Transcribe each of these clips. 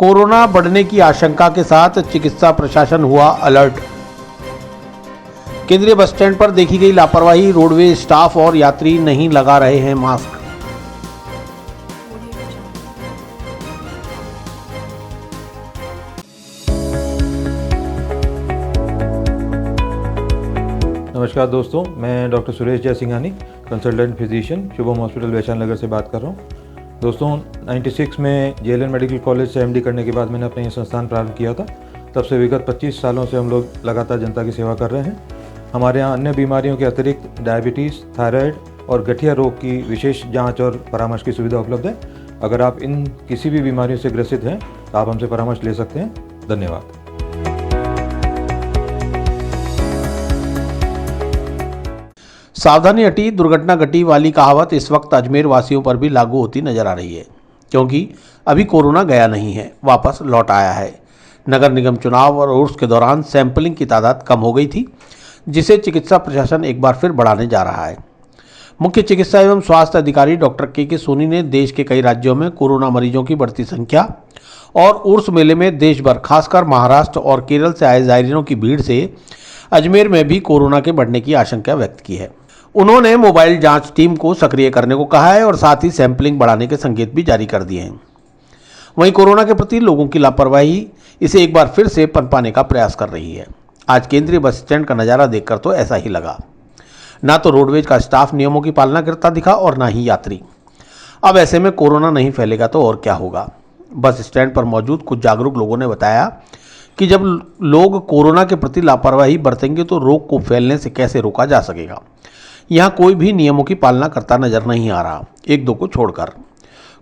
Corona बढ़ने की आशंका के साथ चिकित्सा प्रशासन हुआ अलर्ट। केंद्रीय बस स्टैंड पर देखी गई लापरवाही, रोडवेज स्टाफ और यात्री नहीं लगा रहे हैं मास्क। नमस्कार दोस्तों, मैं doctor Suresh Jaisinghani, consultant physician, Shubham hospital Vaishali Nagar से बात कर रहा हूँ। दोस्तों 96 में जेएलएन मेडिकल कॉलेज से एमडी करने के बाद मैंने अपना ये संस्थान प्रारंभ किया था। तब से विगत 25 सालों से हम लोग लगातार जनता की सेवा कर रहे हैं। हमारे यहाँ अन्य बीमारियों के अतिरिक्त डायबिटीज़, थायराइड और गठिया रोग की विशेष जांच और परामर्श की सुविधा उपलब्ध है। अगर आप इन किसी भी बीमारियों से ग्रसित हैं तो आप हमसे परामर्श ले सकते हैं। धन्यवाद। सावधानी हटी दुर्घटना घटी वाली कहावत इस वक्त अजमेर वासियों पर भी लागू होती नजर आ रही है, क्योंकि अभी कोरोना गया नहीं है, वापस लौट आया है। नगर निगम चुनाव और उर्स के दौरान सैंपलिंग की तादाद कम हो गई थी, जिसे चिकित्सा प्रशासन एक बार फिर बढ़ाने जा रहा है। मुख्य चिकित्सा एवं स्वास्थ्य अधिकारी डॉक्टर के सोनी ने देश के कई राज्यों में कोरोना मरीजों की बढ़ती संख्या और उर्स मेले में देश भर, खासकर महाराष्ट्र और केरल से आए जायरीनों की भीड़ से अजमेर में भी कोरोना के बढ़ने की आशंका व्यक्त की है। उन्होंने मोबाइल जांच टीम को सक्रिय करने को कहा है और साथ ही सैंपलिंग बढ़ाने के संकेत भी जारी कर दिए हैं। वहीं कोरोना के प्रति लोगों की लापरवाही इसे एक बार फिर से पनपाने का प्रयास कर रही है। आज केंद्रीय बस स्टैंड का नज़ारा देखकर तो ऐसा ही लगा। ना तो रोडवेज का स्टाफ नियमों की पालना करता दिखा और ना ही यात्री। अब ऐसे में कोरोना नहीं फैलेगा तो और क्या होगा। बस स्टैंड पर मौजूद कुछ जागरूक लोगों ने बताया कि जब लोग कोरोना के प्रति लापरवाही बरतेंगे तो रोग को फैलने से कैसे रोका जा सकेगा। यहाँ कोई भी नियमों की पालना करता नजर नहीं आ रहा, एक दो को छोड़कर।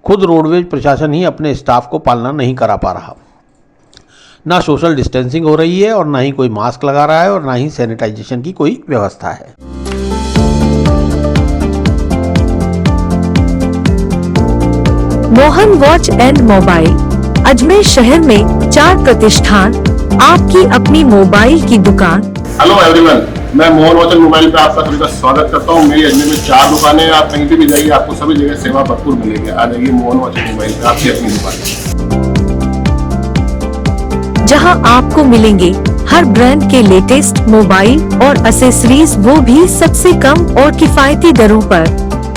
खुद रोडवेज प्रशासन ही अपने स्टाफ को पालना नहीं करा पा रहा। ना सोशल डिस्टेंसिंग हो रही है और ना ही कोई मास्क लगा रहा है और ना ही सैनिटाइजेशन की कोई व्यवस्था है। Mohan watch and mobile, Ajmer शहर में 4 प्रतिष्ठान, आपकी अपनी मोबाइल की दुकान। हेलो एवरीवन, मैं मोहन वॉच एंड मोबाइल पे आपका सभी का स्वागत करता हूँ। मेरी अजमेर में 4 दुकानें हैं। आप कहीं पे भी जाइए, आपको सभी जगह सेवा भरपूर मिलेगी। आ जाइए मोहन वॉच एंड मोबाइल पे, आपकी अपनी दुकान, जहां आपको मिलेंगे हर ब्रांड के लेटेस्ट मोबाइल और एक्सेसरीज, वो भी सबसे कम और किफायती दरों पर।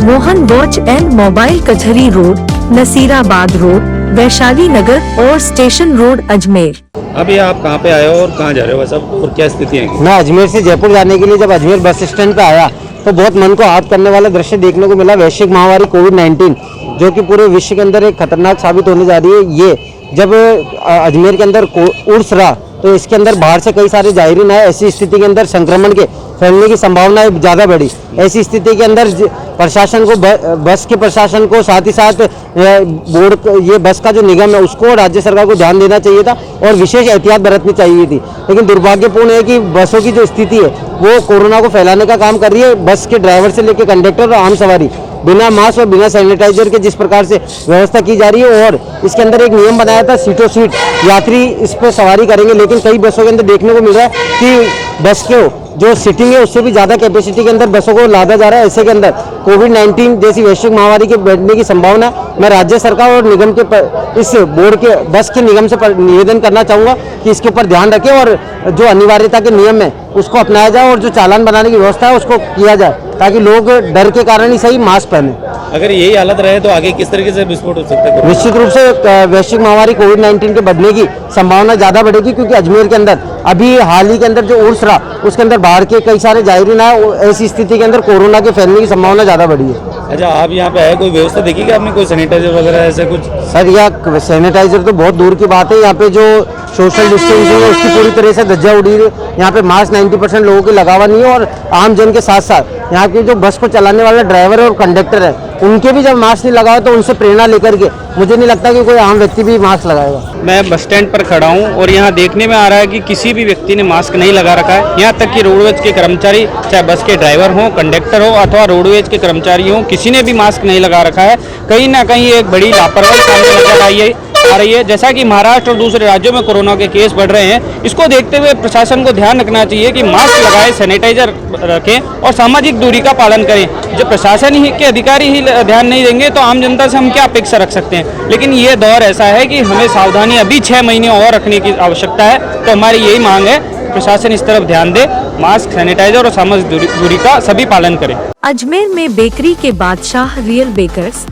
मोहन वॉच एंड मोबाइल, कचहरी रोड, नसीराबाद रोड, वैशाली नगर और स्टेशन रोड, अजमेर। अभी आप कहाँ पे आए हो और कहाँ जा रहे हो सब, और क्या स्थिति है? मैं अजमेर से जयपुर जाने के लिए जब अजमेर बस स्टैंड पे आया तो बहुत मन को आहत करने वाला दृश्य देखने को मिला। वैश्विक महामारी कोविड-19 जो कि पूरे विश्व के अंदर एक खतरनाक साबित होने जा रही है। ये जब अजमेर के अंदर उर्स रहा तो इसके अंदर बाहर से कई सारे जायरीन आए। ऐसी स्थिति के अंदर संक्रमण के फैलने की संभावना ज़्यादा बढ़ी। ऐसी स्थिति के अंदर प्रशासन को, बस के प्रशासन को, साथ ही साथ बोर्ड, ये बस का जो निगम है उसको, राज्य सरकार को ध्यान देना चाहिए था और विशेष एहतियात बरतनी चाहिए थी। लेकिन दुर्भाग्यपूर्ण है कि बसों की जो स्थिति है वो कोरोना को फैलाने का काम कर रही है। बस के ड्राइवर से लेकर कंडक्टर और आम सवारी बिना मास्क और बिना सैनिटाइजर के जिस प्रकार से व्यवस्था की जा रही है, और इसके अंदर एक नियम बनाया था सीटों सीट यात्री इस पर सवारी करेंगे, लेकिन कई बसों के अंदर देखने को मिल रहा है कि बस के जो सीटिंग है उससे भी ज़्यादा कैपेसिटी के अंदर बसों को लादा जा रहा है। ऐसे के अंदर कोविड-19 जैसी वैश्विक महामारी के बढ़ने की संभावना। मैं राज्य सरकार और निगम के इस बोर्ड के, बस के निगम से निवेदन करना चाहूँगा कि इसके ऊपर ध्यान रखें और जो अनिवार्यता के नियम है उसको अपनाया जाए और जो चालान बनाने की व्यवस्था है उसको किया जाए, ताकि लोग डर के कारण ही सही मास्क पहने। अगर यही हालत रहे तो आगे किस तरीके से विस्फोट हो सकता है? निश्चित रूप से वैश्विक महामारी कोविड-19 के बढ़ने की संभावना ज़्यादा बढ़ेगी, क्योंकि अजमेर के अंदर अभी हाल ही के अंदर जो उर्स रहा उसके अंदर बाहर के कई सारे जायरीन आए। ऐसी स्थिति के अंदर कोरोना के फैलने की संभावना ज़्यादा बढ़ी है। अच्छा, आप यहाँ पे आए, कोई व्यवस्था देखी क्या आपने, कोई सैनिटाइजर वगैरह ऐसा कुछ? सर, यह सैनिटाइजर तो बहुत दूर की बात है। यहाँ पे जो सोशल डिस्टेंसिंग है उसकी पूरी तरह से धज्जियां उड़ी है। यहाँ पे मास्क 90% लोगों के लगा हुआ नहीं है, और आम जन के साथ साथ यहाँ के जो बस को चलाने वाले ड्राइवर और कंडक्टर है उनके भी जब मास्क नहीं लगाए तो उनसे प्रेरणा लेकर के मुझे नहीं लगता कि कोई आम व्यक्ति भी मास्क लगाएगा। मैं बस स्टैंड पर खड़ा हूँ और यहाँ देखने में आ रहा है कि किसी भी व्यक्ति ने मास्क नहीं लगा रखा है। यहाँ तक कि रोडवेज के कर्मचारी, चाहे बस के ड्राइवर हो, कंडक्टर हो अथवा रोडवेज के कर्मचारी हो, किसी ने भी मास्क नहीं लगा रखा है। कहीं ना कहीं एक बड़ी लापरवाही सामने नजर आई है। आ रही है। जैसा कि महाराष्ट्र और दूसरे राज्यों में कोरोना के केस बढ़ रहे हैं, इसको देखते हुए प्रशासन को ध्यान रखना चाहिए कि मास्क लगाएं, सैनिटाइजर रखें और सामाजिक दूरी का पालन करें। जब प्रशासन ही के अधिकारी ही ध्यान नहीं देंगे तो आम जनता से हम क्या अपेक्षा रख सकते हैं। लेकिन ये दौर ऐसा है कि हमें सावधानी अभी 6 महीने और रखने की आवश्यकता है। तो हमारी यही मांग है, प्रशासन इस तरफ ध्यान दे, मास्क, सैनिटाइजर और सामाजिक दूरी का सभी पालन करें। अजमेर में बेकरी के बादशाह रियल बेकर्स,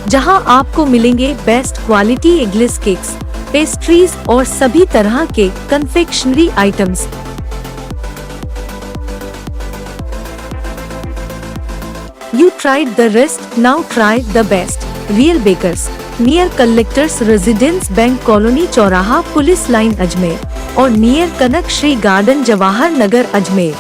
जहां आपको मिलेंगे best quality eggless cakes, pastries और सभी तरह के confectionery items. You tried the rest, now try the best. Real Bakers, near Collectors Residence Bank Colony चौराहा पुलिस लाइन अजमेर और नियर कनक श्री गार्डन जवाहर नगर अजमेर।